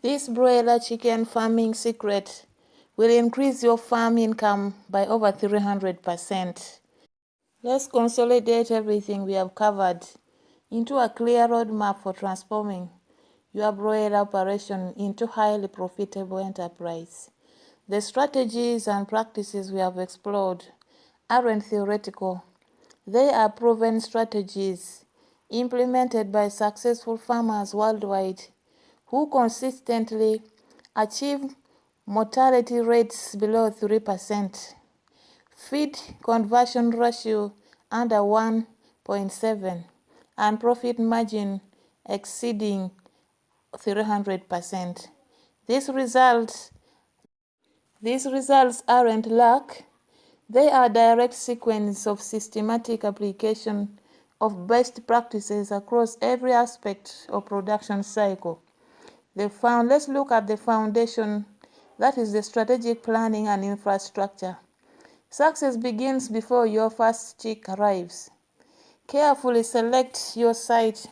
This broiler chicken farming secret will increase your farm income by over 300%. Let's consolidate everything we have covered into a clear roadmap for transforming your broiler operation into highly profitable enterprise. The strategies and practices we have explored aren't theoretical. They are proven strategies implemented by successful farmers worldwide who consistently achieve mortality rates below 3%, feed conversion ratio under 1.7, and profit margin exceeding 300%. These results aren't luck, they are a direct sequence of systematic application of best practices across every aspect of production cycle. Let's look at the foundation, that is the strategic planning and infrastructure. Success begins before your first chick arrives. Carefully select your site,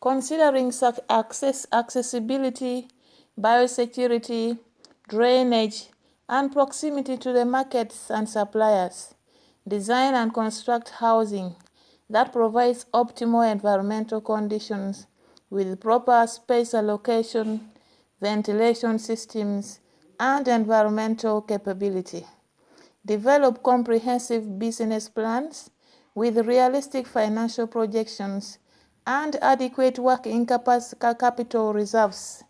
considering accessibility, biosecurity, drainage, and proximity to the markets and suppliers. Design and construct housing that provides optimal environmental conditions with proper space allocation, ventilation systems, and environmental capability. Develop comprehensive business plans with realistic financial projections and adequate working capital reserves.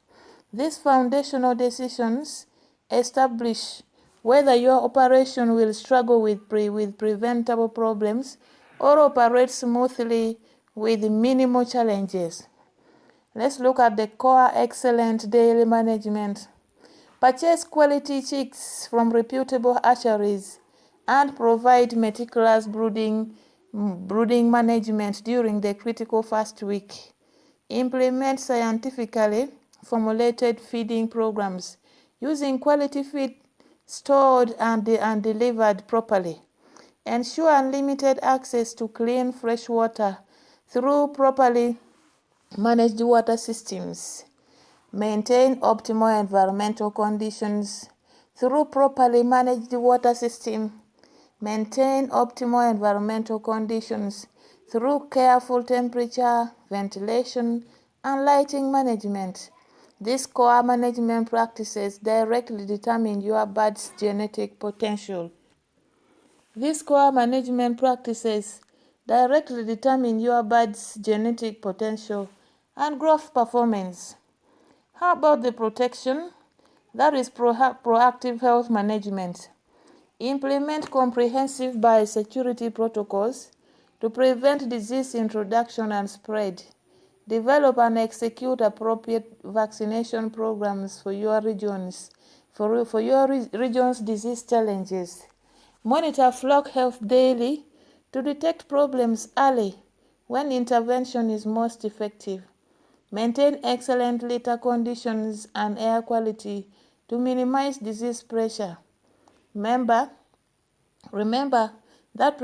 These foundational decisions establish whether your operation will struggle with preventable problems or operate smoothly with minimal challenges. Let's look at the core excellent daily management. Purchase quality chicks from reputable hatcheries and provide meticulous brooding management during the critical first week. Implement scientifically formulated feeding programs using quality feed stored and delivered properly. Ensure unlimited access to clean fresh water through properly managed water systems. Maintain optimal environmental conditions through properly managed water system. Maintain optimal environmental conditions through careful temperature, ventilation, and lighting management. These core management practices directly determine your bird's genetic potential. These core management practices directly determine your bird's genetic potential and growth performance. How about the protection? That is proactive health management. Implement comprehensive biosecurity protocols to prevent disease introduction and spread. Develop and execute appropriate vaccination programs for your region's disease challenges. Monitor flock health daily to detect problems early when intervention is most effective. Maintain excellent litter conditions and air quality to minimize disease pressure. Remember that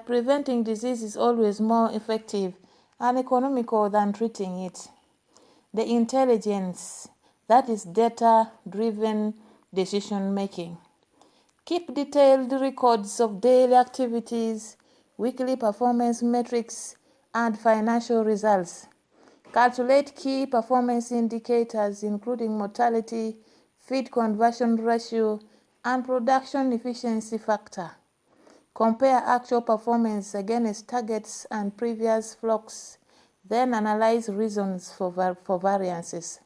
preventing disease is always more effective and economical than treating it. The intelligence, that is data-driven decision making. Keep detailed records of daily activities, weekly performance metrics, and financial results. Calculate key performance indicators including mortality, feed conversion ratio, and production efficiency factor. Compare actual performance against targets and previous flocks, then analyze reasons for variances.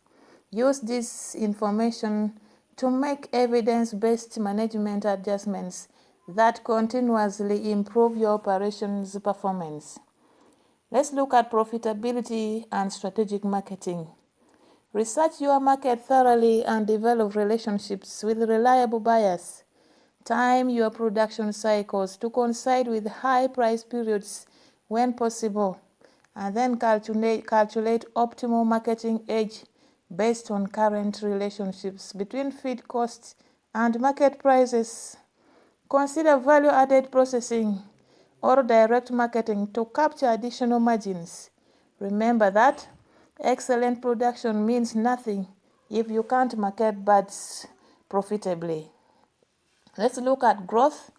Use this information to make evidence-based management adjustments that continuously improve your operations performance. Let's look at profitability and strategic marketing. Research your market thoroughly and develop relationships with reliable buyers. Time your production cycles to coincide with high price periods when possible, and then calculate optimal marketing edge based on current relationships between feed costs and market prices. Consider value-added processing or direct marketing to capture additional margins. Remember that excellent production means nothing if you can't market birds profitably. Let's look at growth,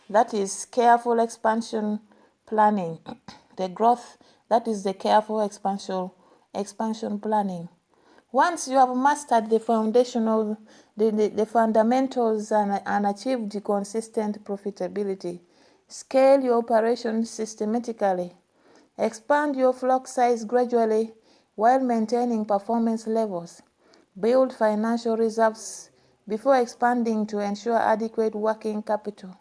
that is careful expansion planning. The growth, that is the careful expansion planning. Once you have mastered the fundamentals and achieved consistent profitability, scale your operations systematically. Expand your flock size gradually while maintaining performance levels. Build financial reserves before expanding to ensure adequate working capital.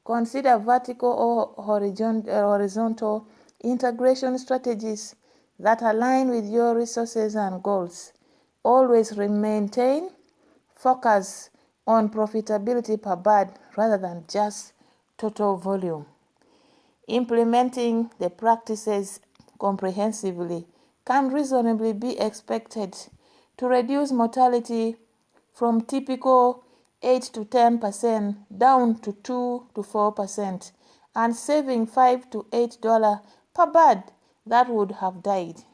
Consider vertical or horizontal integration strategies that align with your resources and goals. Always maintain focus on profitability per bird rather than just total volume. Implementing the practices comprehensively can reasonably be expected to reduce mortality from typical 8 to 10% down to 2 to 4% and saving $5 to $8 per bird that would have died.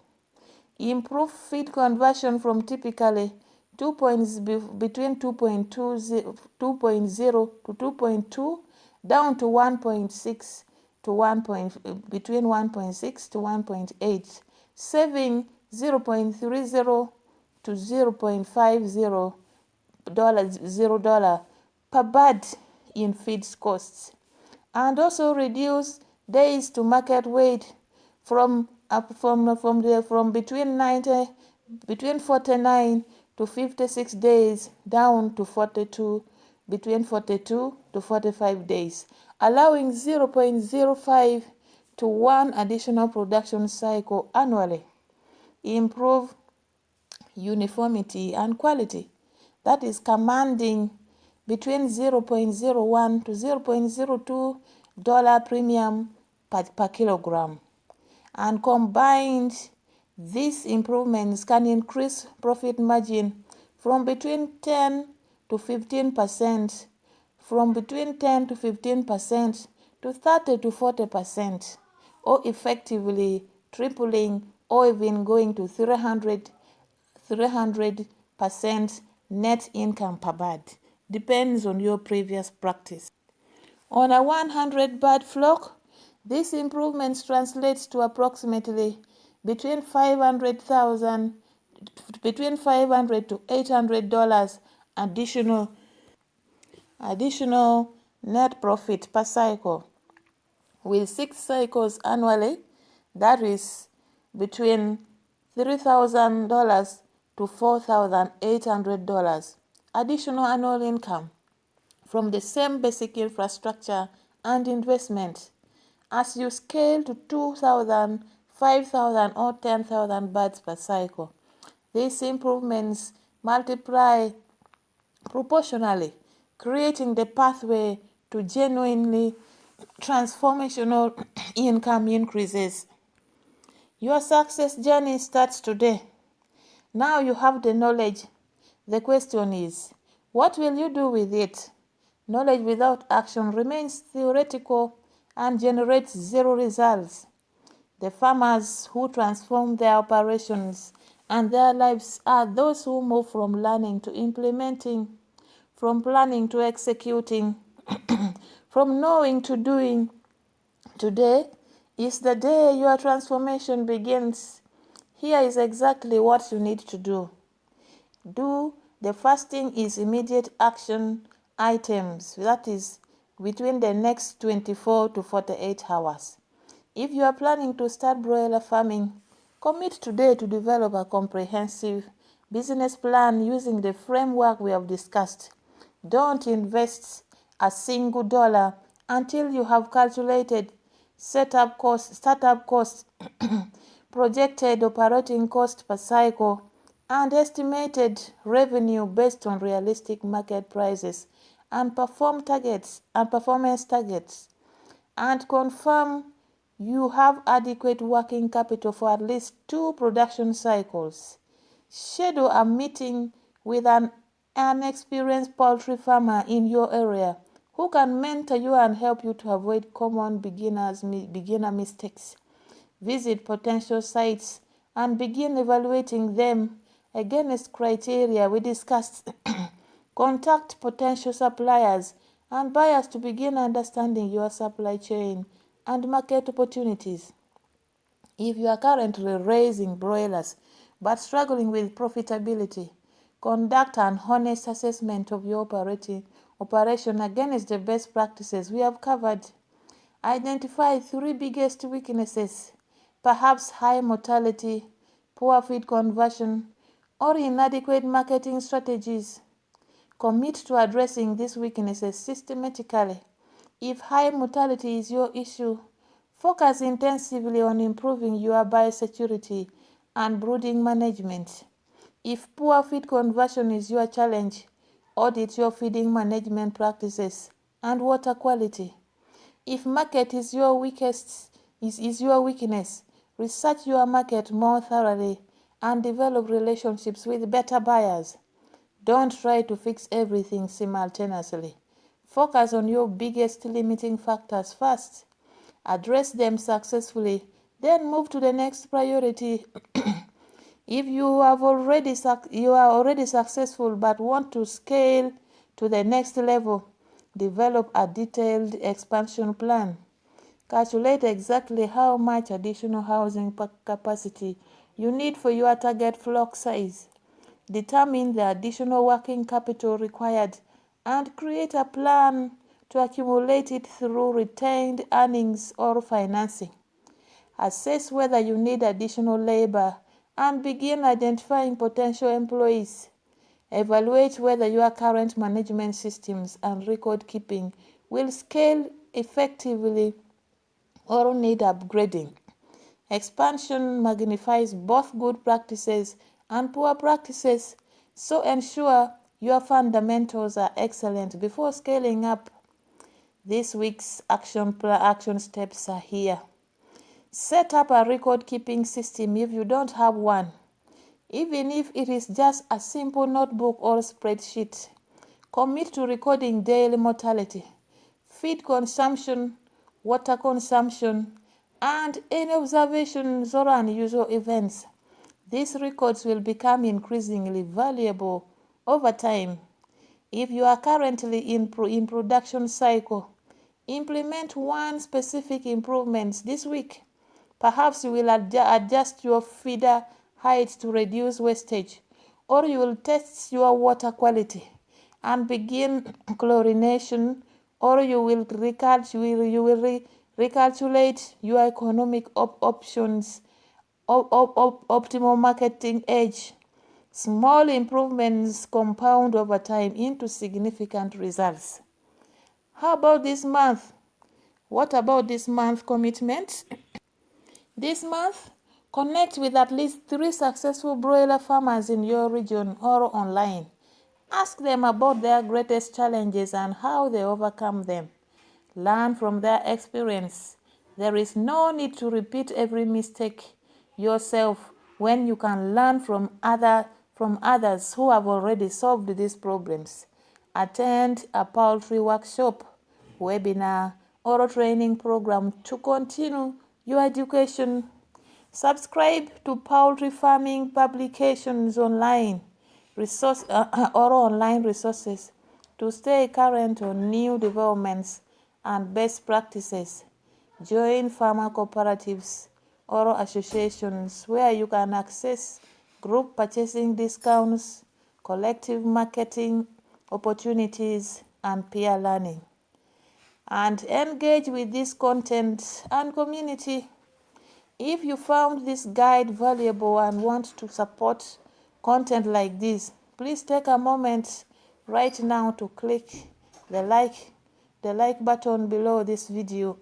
Improve feed conversion from typically between 2.0 to 2.2 down to 1.6 to between 1.6 to 1.8, saving $0.30 to $0.50 per bird in feed costs, and also reduce days to market weight from between 49 to 56 days down to between 42 to 45 days, allowing 0.05 to 1 additional production cycle annually. Improve uniformity and quality, that is commanding between 0.01 to $0.02 premium per kilogram. And combined, these improvements can increase profit margin from between 10 to 15%, from between 10 to 15% to 30 to 40%, or effectively tripling or even going to 300% net income per bird. Depends on your previous practice. On a 100 bird flock, these improvements translates to approximately between $500 to $800 additional net profit per cycle. With 6 cycles annually, that is between $3,000 to $4,800 additional annual income from the same basic infrastructure and investment. As you scale to 2,000, 5,000 or 10,000 birds per cycle, these improvements multiply proportionally, creating the pathway to genuinely transformational income increases. Your success journey starts today. Now you have the knowledge. The question is, what will you do with it? Knowledge without action remains theoretical and generates zero results. The farmers who transform their operations and their lives are those who move from learning to implementing, from planning to executing, from knowing to doing. Today is the day your transformation begins. Here is exactly what you need to do. The first thing is immediate action items, that is between the next 24 to 48 hours. If you are planning to start broiler farming, commit today to develop a comprehensive business plan using the framework we have discussed. Don't invest a single dollar until you have calculated startup costs, projected operating cost per cycle, and estimated revenue based on realistic market prices and performance targets, and confirm you have adequate working capital for at least 2 production cycles. Schedule a meeting with an experienced poultry farmer in your area who can mentor you and help you to avoid common beginner mistakes. Visit potential sites and begin evaluating them against criteria we discussed. Contact potential suppliers and buyers to begin understanding your supply chain and market opportunities. If you are currently raising broilers but struggling with profitability, conduct an honest assessment of your operation against the best practices we have covered. Identify 3 biggest weaknesses, perhaps high mortality, poor feed conversion, or inadequate marketing strategies. Commit to addressing these weaknesses systematically. If high mortality is your issue, focus intensively on improving your biosecurity and brooding management. If poor feed conversion is your challenge, audit your feeding management practices and water quality. If market is your weakness, research your market more thoroughly and develop relationships with better buyers. Don't try to fix everything simultaneously. Focus on your biggest limiting factors first. Address them successfully, then move to the next priority. If you are already successful but want to scale to the next level, develop a detailed expansion plan. Calculate exactly how much additional housing capacity you need for your target flock size. Determine the additional working capital required and create a plan to accumulate it through retained earnings or financing. Assess whether you need additional labor and begin identifying potential employees. Evaluate whether your current management systems and record keeping will scale effectively or need upgrading. Expansion magnifies both good practices and poor practices, so ensure your fundamentals are excellent before scaling up. This week's action steps are here. Set up a record-keeping system if you don't have one, even if it is just a simple notebook or spreadsheet. Commit to recording daily mortality, feed consumption, water consumption, and any observations or unusual events. These records will become increasingly valuable over time. If you are currently in production cycle, implement one specific improvement this week. Perhaps you will adjust your feeder height to reduce wastage, or you will test your water quality and begin chlorination, or you will recalculate your economic options, optimal marketing edge. Small improvements compound over time into significant results. How about this month? What about this month commitment? This month, connect with at least 3 successful broiler farmers in your region or online. Ask them about their greatest challenges and how they overcome them. Learn from their experience. There is no need to repeat every mistake yourself when you can learn from others who have already solved these problems. Attend a poultry workshop, webinar, or training program to continue your education. Subscribe to poultry farming publications online or online resources to stay current on new developments and best practices. Join farmer cooperatives or associations where you can access group purchasing discounts, collective marketing opportunities, and peer learning. And engage with this content and community. If you found this guide valuable and want to support content like this, please take a moment right now to click the like button below this video.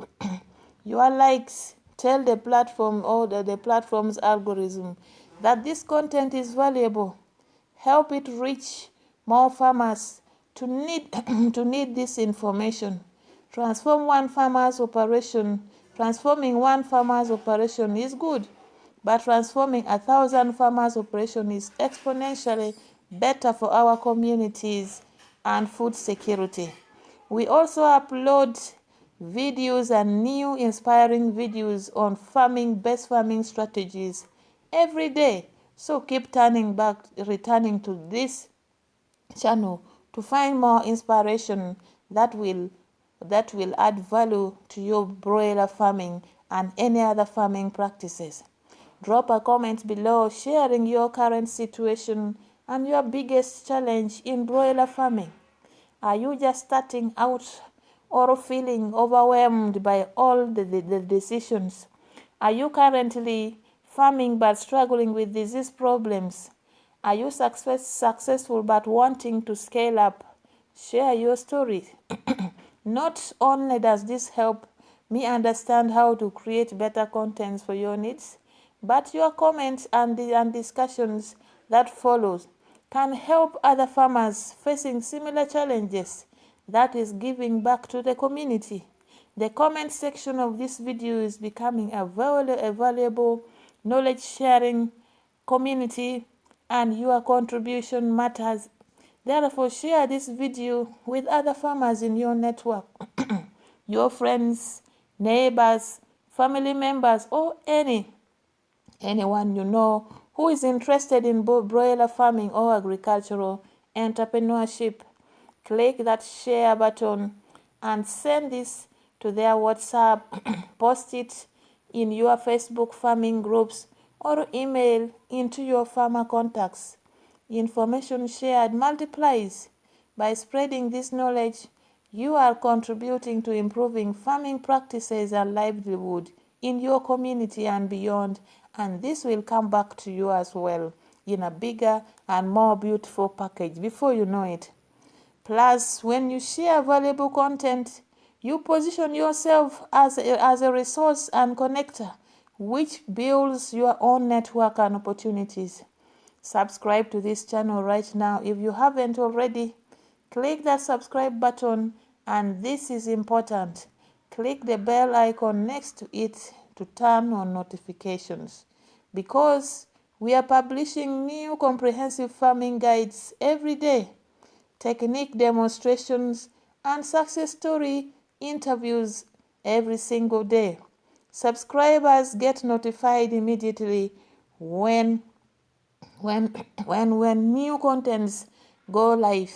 Your likes tell the platform or the platform's algorithm that this content is valuable. Help it reach more farmers to need to need this information. Transforming one farmer's operation is good, but transforming 1,000 farmers' operation is exponentially better for our communities and food security. We also upload videos and new inspiring videos on best farming strategies every day, So keep returning to this channel to find more inspiration that will add value to your broiler farming and any other farming practices. Drop a comment below sharing your current situation and your biggest challenge in broiler farming. Are you just starting out or feeling overwhelmed by all the decisions? Are you currently farming but struggling with disease problems? Are you successful but wanting to scale up? Share your story. Not only does this help me understand how to create better contents for your needs, but your comments and discussions that follows can help other farmers facing similar challenges, that is giving back to the community. The comment section of this video is becoming a valuable knowledge sharing community, and your contribution matters. Therefore, share this video with other farmers in your network, your friends, neighbors, family members, or anyone you know who is interested in both broiler farming or agricultural entrepreneurship. Click that share button and send this to their WhatsApp, post it in your Facebook farming groups, or email into your farmer contacts. Information shared multiplies. By spreading this knowledge, you are contributing to improving farming practices and livelihood in your community and beyond, and this will come back to you as well in a bigger and more beautiful package before you know it. Plus, when you share valuable content, you position yourself as a resource and connector, which builds your own network and opportunities. Subscribe to this channel right now if you haven't already. Click that subscribe button, and this is important. Click the bell icon next to it to turn on notifications, because we are publishing new comprehensive farming guides every day, technique demonstrations, and success story interviews every single day. Subscribers get notified immediately when when when new contents go live,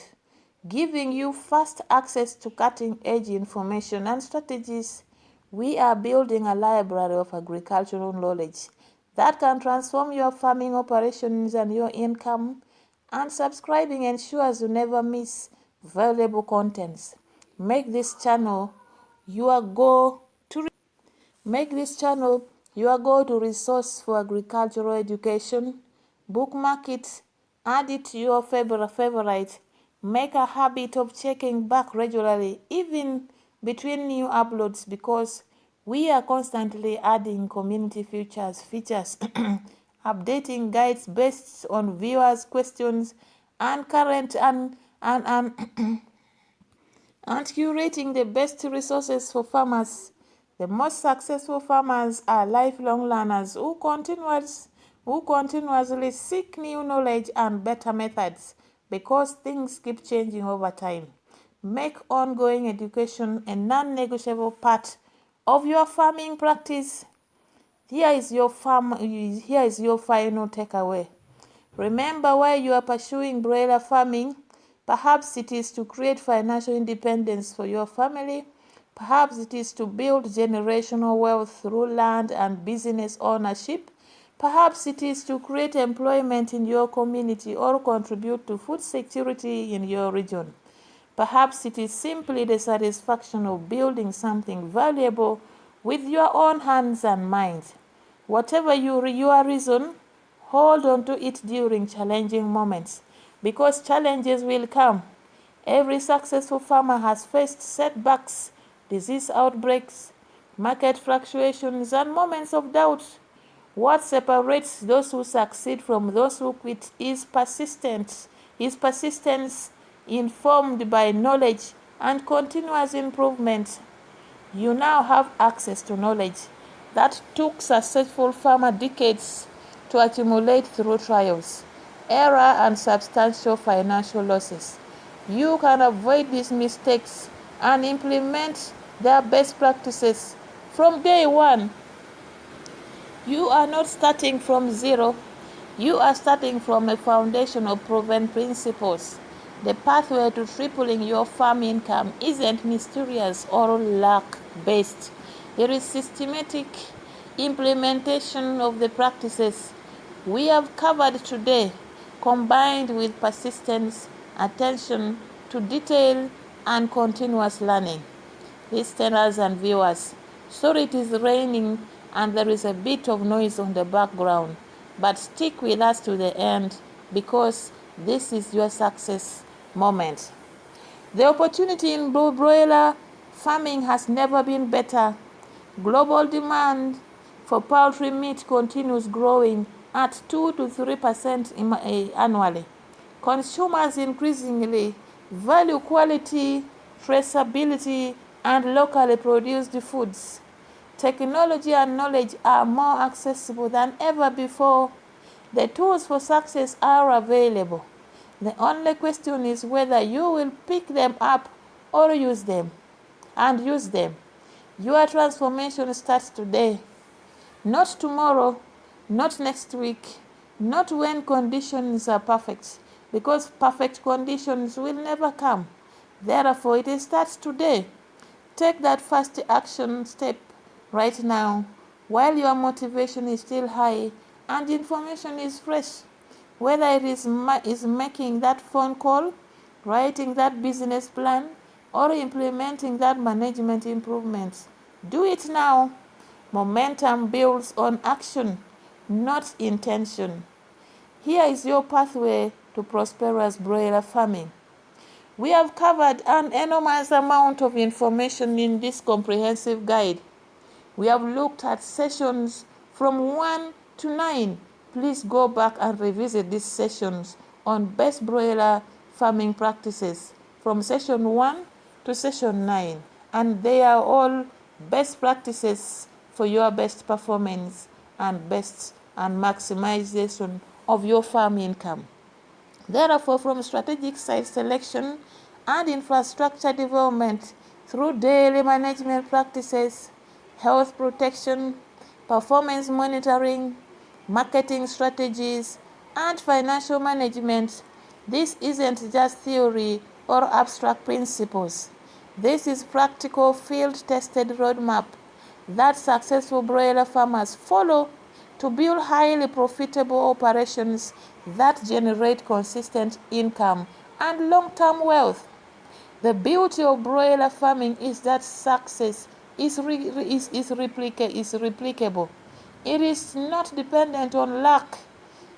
giving you fast access to cutting-edge information and strategies. We are building a library of agricultural knowledge that can transform your farming operations and your income, and subscribing ensures you never miss valuable contents. Make this channel your go to Make this channel your go-to resource for agricultural education. Bookmark it, add it to your favorite. Make a habit of checking back regularly, even between new uploads, because we are constantly adding community features, updating guides based on viewers' questions and current and curating the best resources for farmers. The most successful farmers are lifelong learners who continuously seek new knowledge and better methods, because things keep changing over time. Make ongoing education a non-negotiable part of your farming practice. Here is your final takeaway. Remember why you are pursuing broiler farming. Perhaps it is to create financial independence for your family. Perhaps it is to build generational wealth through land and business ownership. Perhaps it is to create employment in your community or contribute to food security in your region. Perhaps it is simply the satisfaction of building something valuable with your own hands and mind. Whatever your reason, hold on to it during challenging moments, because challenges will come. Every successful farmer has faced setbacks, disease outbreaks, market fluctuations, and moments of doubt. What separates those who succeed from those who quit is persistence, informed by knowledge and continuous improvement. You now have access to knowledge that took successful farmer decades to accumulate through trials, error, and substantial financial losses. You can avoid these mistakes and implement their best practices from day one. You are not starting from zero. You are starting from a foundation of proven principles. The pathway to tripling your farm income isn't mysterious or luck-based. It is systematic implementation of the practices we have covered today, combined with persistence, attention to detail, and continuous learning. Listeners and viewers, sorry it is raining and there is a bit of noise on the background, but stick with us to the end because this is your success moment. The opportunity in broiler farming has never been better. Global demand for poultry meat continues growing at 2 to 3% annually. Consumers increasingly value quality, traceability, and locally produced foods. Technology and knowledge are more accessible than ever before. The tools for success are available. The only question is whether you will pick them up or use them. Your transformation starts today, not tomorrow, not next week, not when conditions are perfect, because perfect conditions will never come. Therefore, it starts today. Take that first action step right now while your motivation is still high and information is fresh. Whether it is making that phone call, writing that business plan, or implementing that management improvements, do it now. Momentum builds on action, not intention. Here is your pathway to prosperous broiler farming. We have covered an enormous amount of information in this comprehensive guide. We have looked at sessions from 1 to 9. Please go back and revisit these sessions on best broiler farming practices from session 1 to session 9. And they are all best practices for your best performance and best and maximization of your farm income. Therefore, from strategic site selection and infrastructure development through daily management practices, health protection, performance monitoring, marketing strategies, and financial management, this isn't just theory or abstract principles. This is practical field-tested roadmap that successful broiler farmers follow to build highly profitable operations that generate consistent income and long-term wealth. The beauty of broiler farming is that success is replicable. It is not dependent on luck.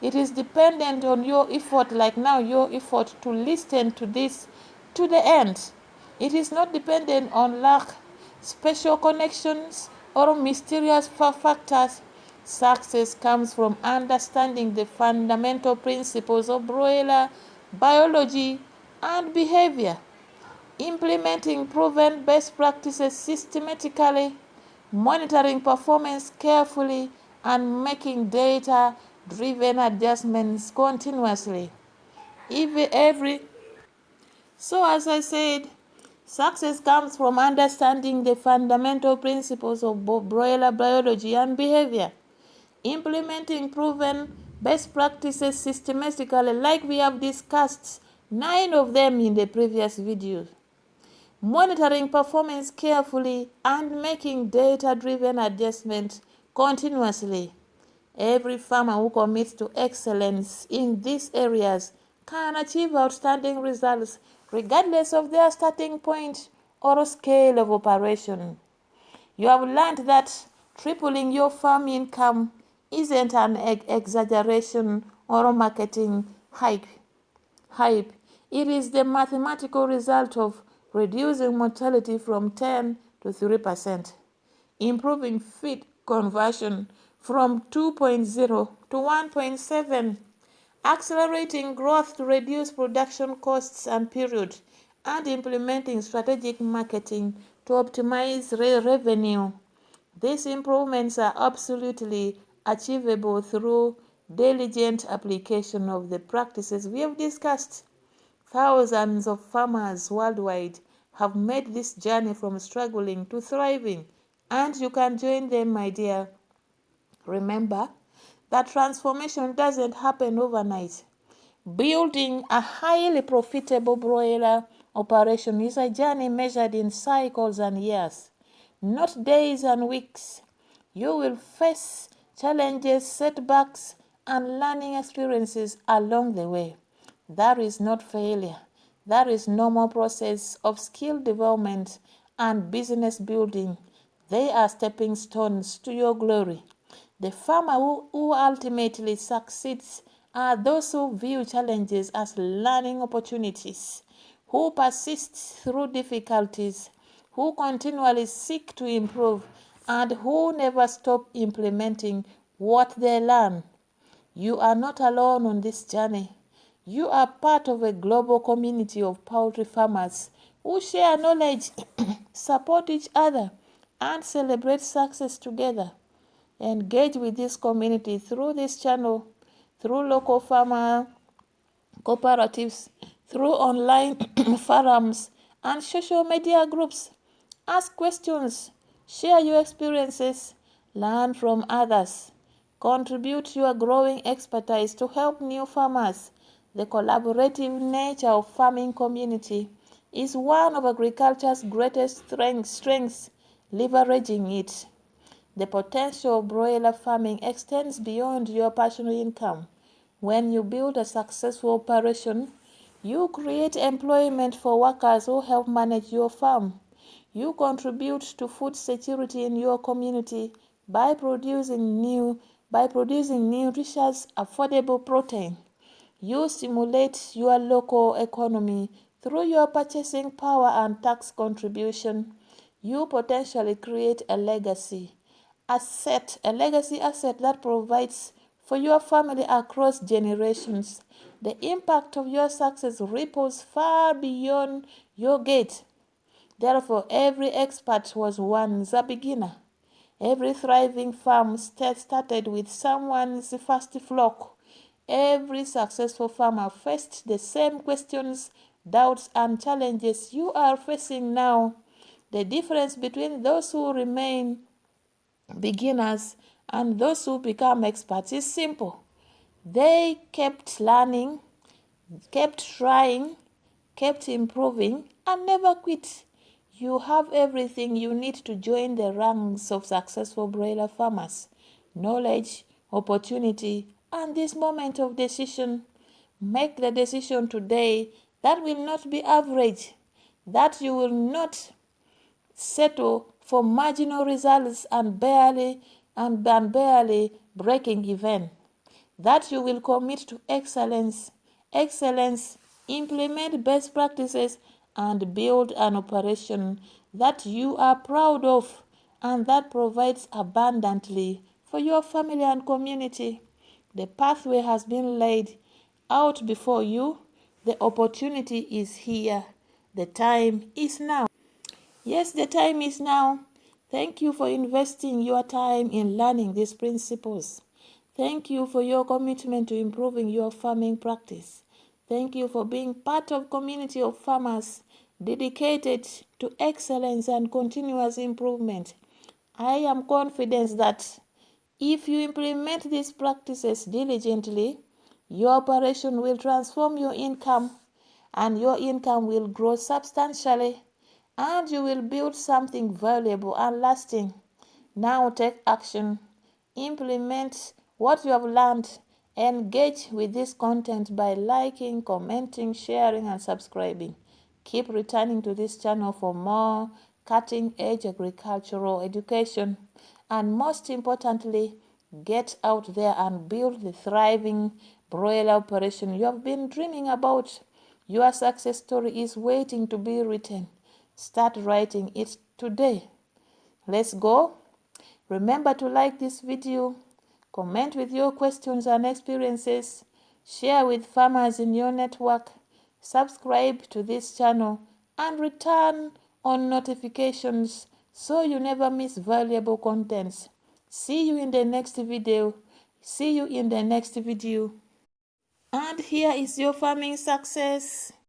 It is dependent on your effort, like now your effort to listen to this to the end. It is not dependent on luck, special connections, or mysterious factors. Success comes from understanding the fundamental principles of broiler biology and behavior, implementing proven best practices systematically, monitoring performance carefully, and making data-driven adjustments continuously. So as I said, success comes from understanding the fundamental principles of both broiler biology and behavior, implementing proven best practices systematically like we have discussed 9 of them in the previous videos, monitoring performance carefully and making data-driven adjustments continuously. Every farmer who commits to excellence in these areas can achieve outstanding results regardless of their starting point or scale of operation. You have learned that tripling your farm income isn't an exaggeration or a marketing hype. It is the mathematical result of reducing mortality from 10 to 3%, improving feed conversion from 2.0 to 1.7, accelerating growth to reduce production costs and period, and implementing strategic marketing to optimize revenue. These improvements are absolutely achievable through diligent application of the practices we have discussed. Thousands of farmers worldwide have made this journey from struggling to thriving, and you can join them, my dear. Remember, that transformation doesn't happen overnight. Building a highly profitable broiler operation is a journey measured in cycles and years, not days and weeks. You will face challenges, setbacks, and learning experiences along the way. That is not failure. That is normal process of skill development and business building. They are stepping stones to your glory. The farmer who ultimately succeeds are those who view challenges as learning opportunities, who persist through difficulties, who continually seek to improve, and who never stop implementing what they learn. You are not alone on this journey. You are part of a global community of poultry farmers who share knowledge, support each other, and celebrate success together. Engage with this community through this channel, through local farmer cooperatives, through online forums and social media groups. Ask questions, share your experiences, learn from others, contribute your growing expertise to help new farmers. The collaborative nature of farming community is one of agriculture's greatest strengths, leveraging it. The potential of broiler farming extends beyond your personal income. When you build a successful operation, you create employment for workers who help manage your farm. You contribute to food security in your community by producing nutritious, affordable protein. You stimulate your local economy through your purchasing power and tax contribution. You potentially create a legacy asset that provides for your family across generations. The impact of your success ripples far beyond your gate. Therefore, every expert was once a beginner. Every thriving farm started with someone's first flock. Every successful farmer faced the same questions, doubts, and challenges you are facing now. The difference between those who remain beginners and those who become experts is simple. They kept learning, kept trying, kept improving, and never quit. You have everything you need to join the ranks of successful broiler farmers. Knowledge, opportunity, and this moment of decision. Make the decision today that will not be average, that you will not settle for marginal results and barely breaking even. That you will commit to excellence, implement best practices, and build an operation that you are proud of and that provides abundantly for your family and community. The pathway has been laid out before you. The opportunity is here. The time is now. Yes, the time is now. Thank you for investing your time in learning these principles. Thank you for your commitment to improving your farming practice. Thank you for being part of a community of farmers dedicated to excellence and continuous improvement. I am confident that if you implement these practices diligently, your operation will transform your income and your income will grow substantially and you will build something valuable and lasting. Now take action. Implement what you have learned. Engage with this content by liking, commenting, sharing, and subscribing. Keep returning to this channel for more cutting-edge agricultural education. And most importantly, get out there and build the thriving broiler operation you have been dreaming about. Your success story is waiting to be written. Start writing it today. Let's go. Remember to like this video, comment with your questions and experiences, share with farmers in your network, subscribe to this channel, and return on notifications so you never miss valuable contents. See you in the next video. And here is your farming success.